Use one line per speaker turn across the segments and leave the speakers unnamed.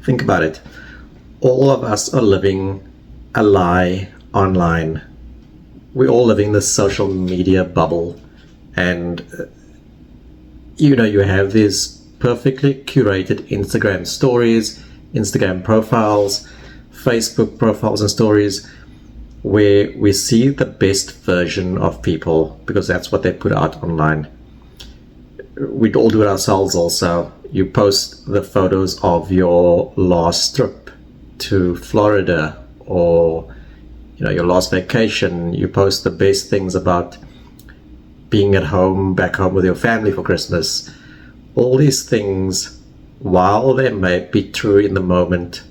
Think about it. All of us are living a lie online. We're all living this social media bubble, and you have these perfectly curated Instagram stories, Instagram profiles, Facebook profiles and stories, where we see the best version of people because that's what they put out online. We'd all do it ourselves also. You post the photos of your last trip to Florida, or your last vacation. You post the best things about being at home, back home with your family for Christmas. All these things, while they may be true in the moment,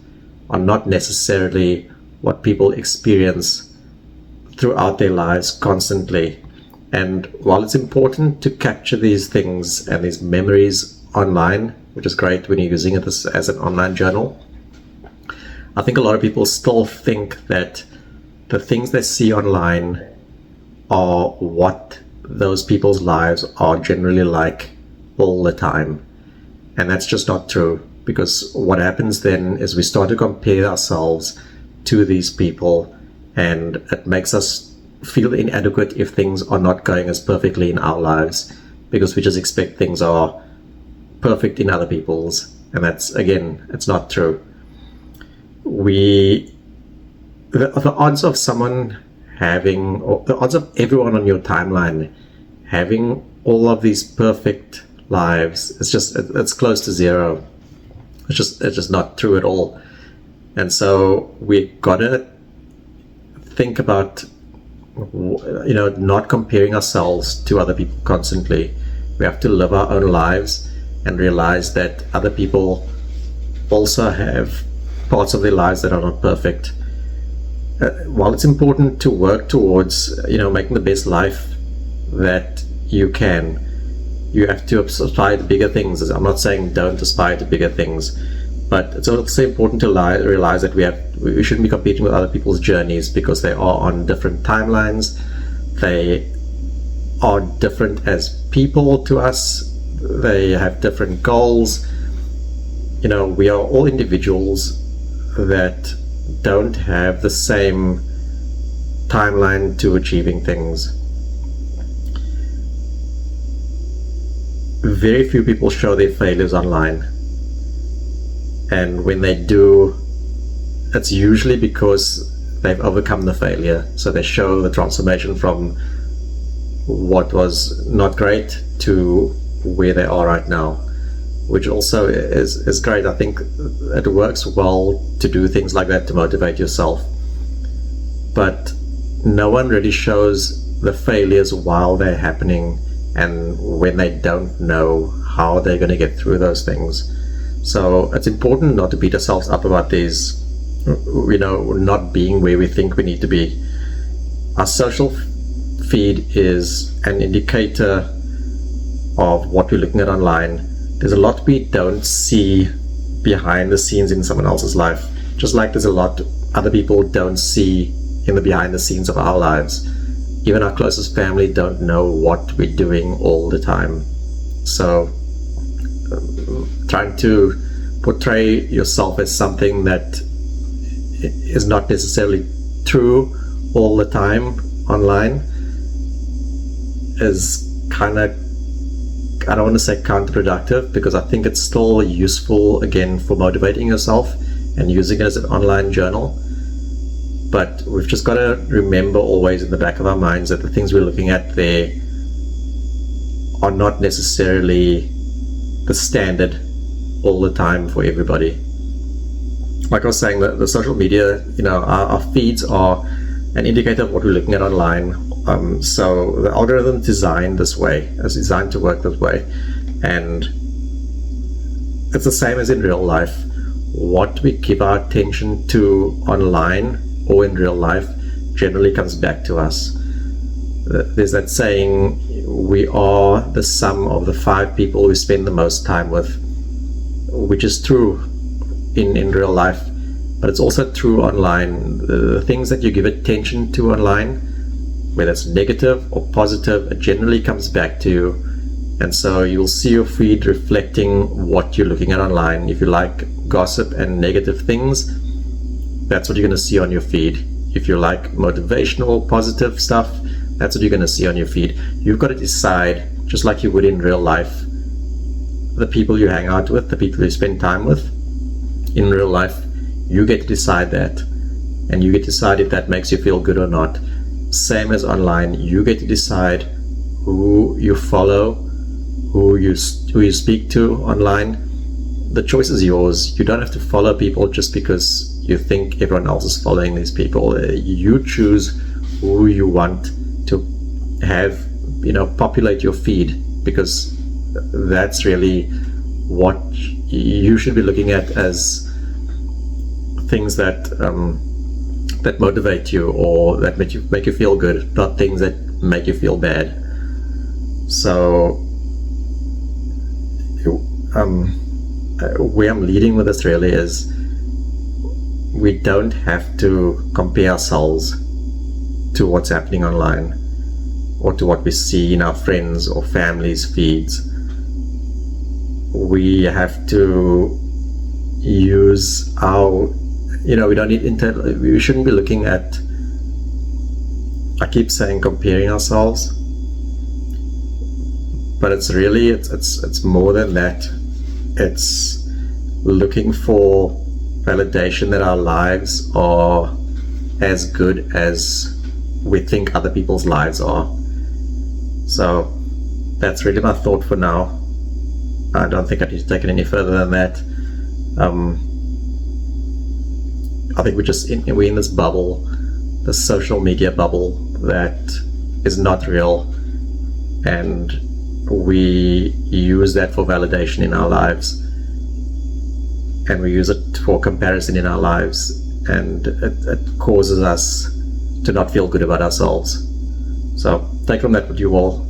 are not necessarily what people experience throughout their lives constantly. And while it's important to capture these things and these memories online, which is great when you're using it as an online journal, I think a lot of people still think that the things they see online are what those people's lives are generally like all the time. And that's just not true, because what happens then is we start to compare ourselves to these people, and it makes us feel inadequate if things are not going as perfectly in our lives, because we just expect things are perfect in other people's, and that's, again, it's not true. The odds of someone having, or the odds of everyone on your timeline having all of these perfect lives, it's close to zero. It's just not true at all. And so we gotta think about not comparing ourselves to other people constantly. We have to live our own lives and realize that other people also have parts of their lives that are not perfect. While it's important to work towards making the best life that you can, you have to aspire to bigger things. I'm not saying don't aspire to bigger things, but it's also important to realize that we shouldn't be competing with other people's journeys, because they are on different timelines. They are different as people to us. They have different goals. We are all individuals that don't have the same timeline to achieving things. Very few people show their failures online, and when they do, it's usually because they've overcome the failure. So they show the transformation from what was not great to where they are right now, which also is great. I think it works well to do things like that to motivate yourself, but no one really shows the failures while they're happening and when they don't know how they're going to get through those things. So it's important not to beat ourselves up about these, not being where we think we need to be. Our social feed is an indicator of what we're looking at online. There's a lot we don't see behind the scenes in someone else's life, just like there's a lot other people don't see in the behind the scenes of our lives. Even our closest family don't know what we're doing all the time. So trying to portray yourself as something that is not necessarily true all the time online is kind of, I don't want to say counterproductive, because I think it's still useful, again, for motivating yourself and using it as an online journal. But we've just got to remember always in the back of our minds that the things we're looking at there are not necessarily the standard all the time for everybody. Like I was saying, the social media, our feeds are an indicator of what we're looking at online. So the algorithm is designed this way, is designed to work this way. And it's the same as in real life. What we give our attention to online or in real life generally comes back to us. There's that saying, we are the sum of the 5 people we spend the most time with, which is true in real life, but it's also true online. The things that you give attention to online, whether it's negative or positive, it generally comes back to you. And so you'll see your feed reflecting what you're looking at online. If you like gossip and negative things, that's what you're going to see on your feed. If you like motivational, positive stuff, that's what you're going to see on your feed. You've got to decide, just like you would in real life, the people you hang out with, the people you spend time with in real life, you get to decide that. And you get to decide if that makes you feel good or not. Same as online, you get to decide who you follow, who you speak to online. The choice is yours. You don't have to follow people just because you think everyone else is following these people. You choose who you want to have, populate your feed, because that's really what you should be looking at as things that that motivate you or that make you feel good, not things that make you feel bad. So where I'm leading with this really is, we don't have to compare ourselves to what's happening online or to what we see in our friends or family's feeds. We have to use our, we don't need we shouldn't be looking at, I keep saying comparing ourselves, but it's really, it's more than that. It's looking for validation that our lives are as good as we think other people's lives are. So that's really my thought for now. I don't think I need to take it any further than that. I think we're in this bubble, this social media bubble that is not real, and we use that for validation in our lives, and we use it for comparison in our lives, and it causes us to not feel good about ourselves. So take from that what you will.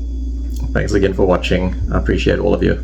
Thanks again for watching. I appreciate all of you.